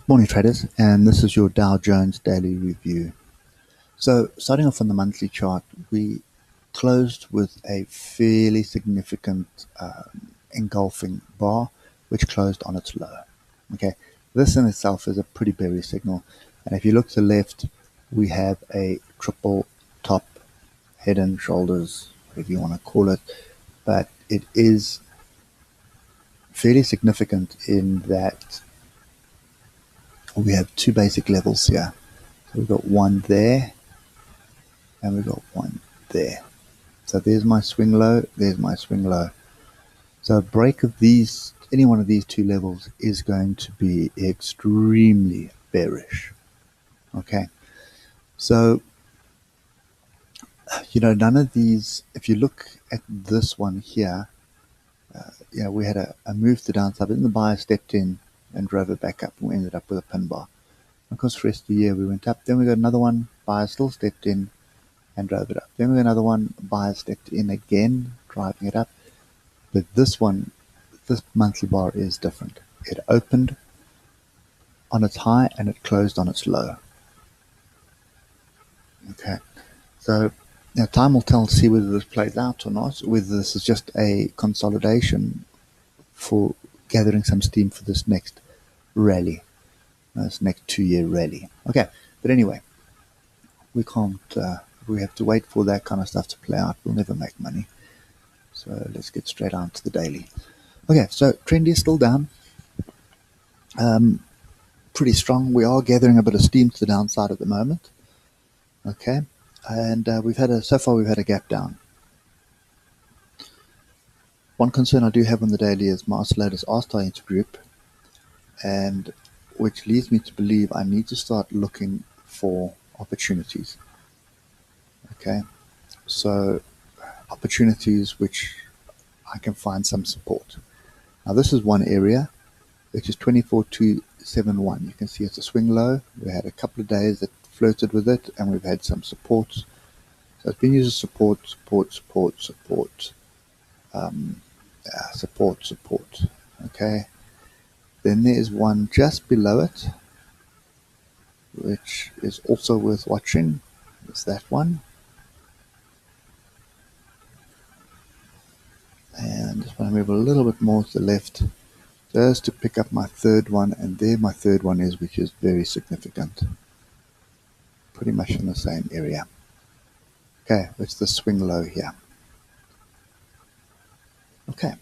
Morning traders, and this is your Dow Jones daily review. So starting off on the monthly chart, we closed with a fairly significant engulfing bar, which closed on its low. Okay, this in itself is a pretty bearish signal, and if you look to the left, we have a triple top, head and shoulders, whatever you want to call it, but it is fairly significant in that we have two basic levels here. So we've got one there and we've got one there. So there's my swing low, there's my swing low. So a break of these, any one of these two levels is going to be extremely bearish. Okay, so none of these, if you look at this one here, we had a move to downside, but then the buyer stepped in and drove it back up, and we ended up with a pin bar. Of course, the rest of the year we went up, then we got another one, buyer still stepped in and drove it up. Then we got another one, buyer stepped in again, driving it up. But this one, this monthly bar is different. It opened on its high and it closed on its low. Okay, so now time will tell to see whether this plays out or not, whether this is just a consolidation for gathering some steam for this next rally, this next 2-year rally. Okay, but anyway, we can't, we have to wait for that kind of stuff to play out. We'll never make money. So let's get straight on to the daily. Okay, so trend is still down. Pretty strong. We are gathering a bit of steam to the downside at the moment. Okay, and so far we've had a gap down. One concern I do have on the daily is my oscillators are starting to group, and which leads me to believe I need to start looking for opportunities. Okay, so opportunities which I can find some support. Now this is one area, which is 24,271. You can see it's a swing low. We had a couple of days that flirted with it, and we've had some support. So it's been used as support. Okay. Then there's one just below it, which is also worth watching. It's that one. And just want to move a little bit more to the left, just to pick up my third one, and there my third one is, which is very significant. Pretty much in the same area. Okay, it's the swing low here. Okay.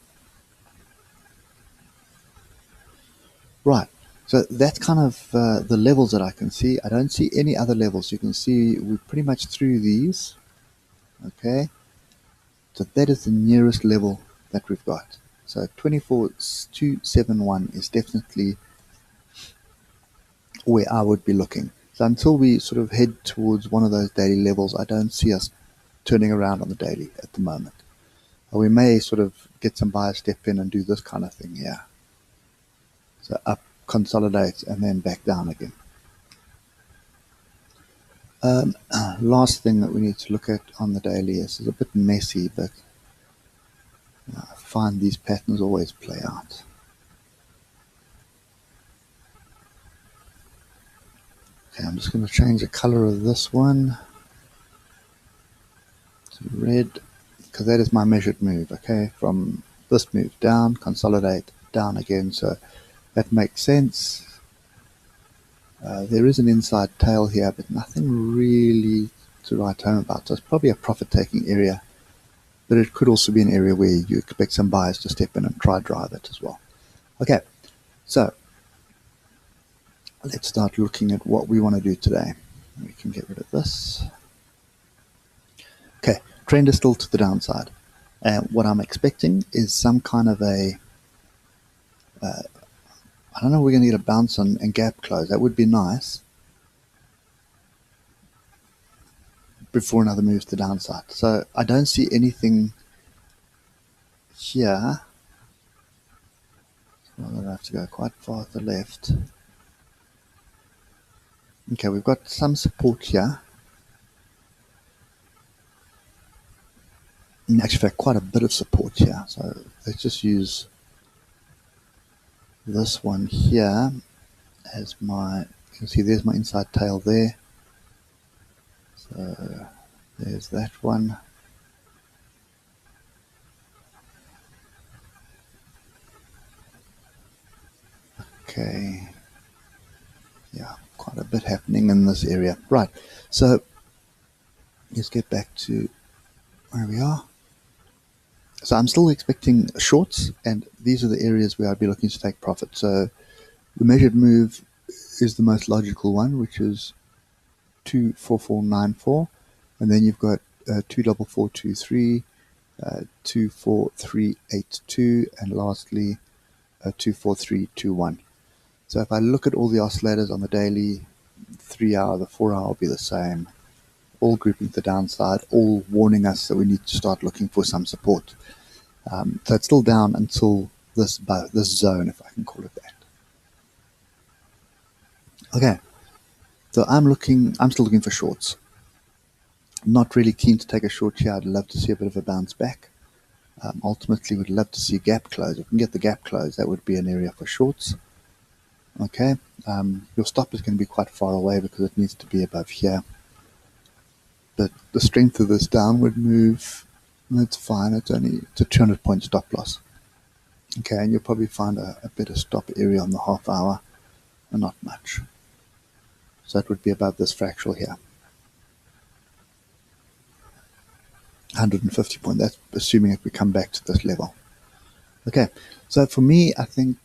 Right, so that's kind of the levels that I can see. I don't see any other levels. You can see we're pretty much through these. Okay, so that is the nearest level that we've got. So 24,271 is definitely where I would be looking. So until we sort of head towards one of those daily levels, I don't see us turning around on the daily at the moment. We may sort of get some buyers step in and do this kind of thing here. So up, consolidate, and then back down again. Last thing that we need to look at on the daily is a bit messy, but I find these patterns always play out. Okay, I'm just going to change the color of this one to red, because that is my measured move. Okay, from this move down, consolidate, down again. So that makes sense. There is an inside tail here, but nothing really to write home about. So it's probably a profit-taking area, but it could also be an area where you expect some buyers to step in and try drive it as well. Okay, so let's start looking at what we want to do today. We can get rid of this. Okay, trend is still to the downside. What I'm expecting is some kind of a I don't know, we're going to get a bounce on and gap close. That would be nice before another move to the downside. So I don't see anything here. So I'm going to have to go quite far to the left. Okay, we've got some support here. In actual fact, quite a bit of support here. So let's just use this one here as my, you can see there's my inside tail there. So there's that one. Okay. Yeah, quite a bit happening in this area. Right. So let's get back to where we are. So I'm still expecting shorts, and these are the areas where I'd be looking to take profit. So the measured move is the most logical one, which is 24494, and then you've got 24423, 24382, and lastly 24321. So if I look at all the oscillators on the daily, 3 hour, the 4 hour will be the same, all grouping to the downside, all warning us that we need to start looking for some support. So it's still down until this zone, if I can call it that. Okay, so I'm still looking for shorts. Not really keen to take a short here. I'd love to see a bit of a bounce back. Ultimately, would love to see a gap close. If we can get the gap close, that would be an area for shorts. Okay, your stop is going to be quite far away because it needs to be above here. But the strength of this downward move, that's fine. It's a 200-point stop loss. Okay, and you'll probably find a better stop area on the half hour, and not much. So that would be above this fractal here. 150 point, that's assuming if we come back to this level. Okay, so for me, I think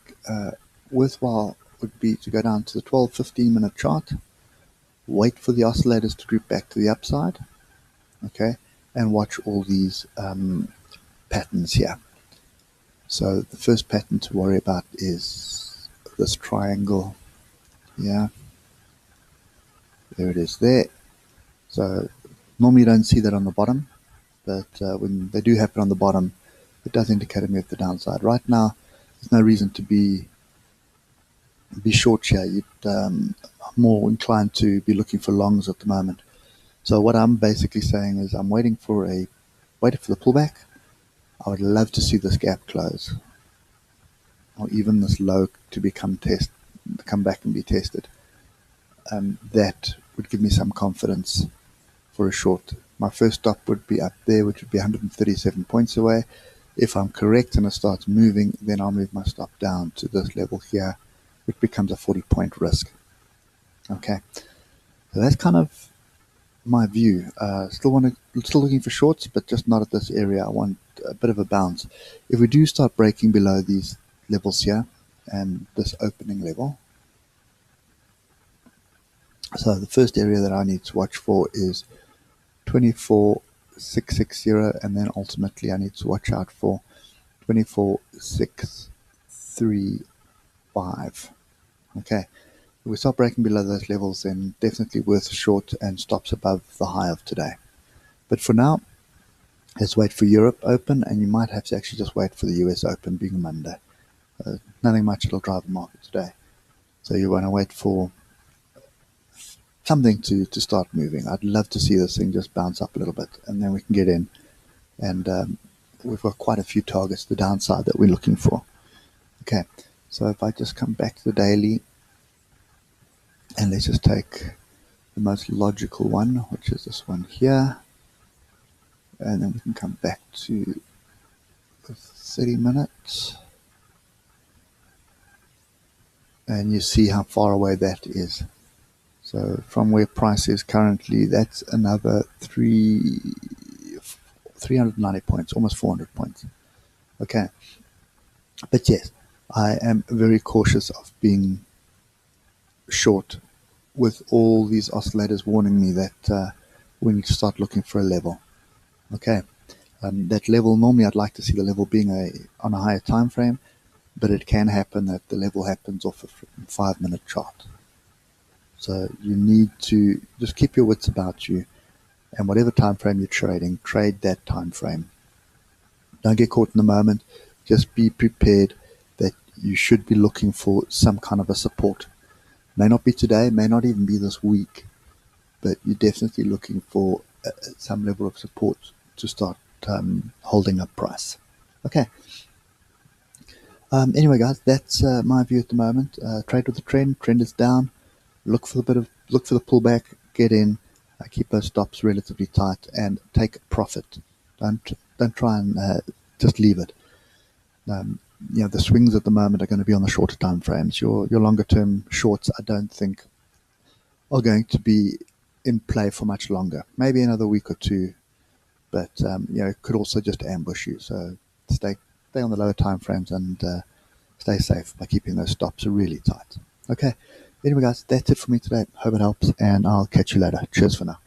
worthwhile would be to go down to the 12-15 minute chart, wait for the oscillators to group back to the upside, okay, and watch all these patterns here. So the first pattern to worry about is this triangle. Yeah, there it is there. So normally you don't see that on the bottom, but when they do happen on the bottom, it does indicate a move to the downside. Right now, there's no reason to be short here. I'm more inclined to be looking for longs at the moment. So what I'm basically saying is I'm waiting for the pullback. I would love to see this gap close, or even this low to come back and be tested. That would give me some confidence for a short. My first stop would be up there, which would be 137 points away. If I'm correct and it starts moving, then I'll move my stop down to this level here, which becomes a 40-point risk. Okay, so that's kind of my view. Still looking for shorts, but just not at this area. I want a bit of a bounce. If we do start breaking below these levels here and this opening level, so the first area that I need to watch for is 24,660, and then ultimately I need to watch out for 24,635. Okay, if we start breaking below those levels, then definitely worth a short and stops above the high of today. But for now, let's wait for Europe Open, and you might have to actually just wait for the US Open being Monday. Nothing much that'll drive the market today. So you want to wait for something to start moving. I'd love to see this thing just bounce up a little bit, and then we can get in. And we've got quite a few targets to the downside that we're looking for. Okay, so if I just come back to the daily, and let's just take the most logical one, which is this one here, and then we can come back to the 30 minutes, and you see how far away that is. So from where price is currently, that's another 390 points, almost 400 points. Okay, but yes, I am very cautious of being short with all these oscillators warning me that we need to start looking for a level. Okay, that level, normally I'd like to see the level being on a higher time frame, but it can happen that the level happens off a 5-minute chart. So you need to just keep your wits about you, and whatever time frame you're trading, trade that time frame. Don't get caught in the moment. Just be prepared that you should be looking for some kind of a support. May not be today, may not even be this week, but you're definitely looking for some level of support to start holding up price. Okay. Anyway, guys, that's my view at the moment. Trade with the trend. Trend is down. Look for the pullback. Get in. Keep those stops relatively tight and take profit. Don't try and just leave it. Um, the swings at the moment are going to be on the shorter time frames. Your longer term shorts, I don't think, are going to be in play for much longer. Maybe another week or two, but it could also just ambush you. So stay on the lower time frames and stay safe by keeping those stops really tight. Okay. Anyway, guys, that's it for me today. Hope it helps, and I'll catch you later. Cheers for now.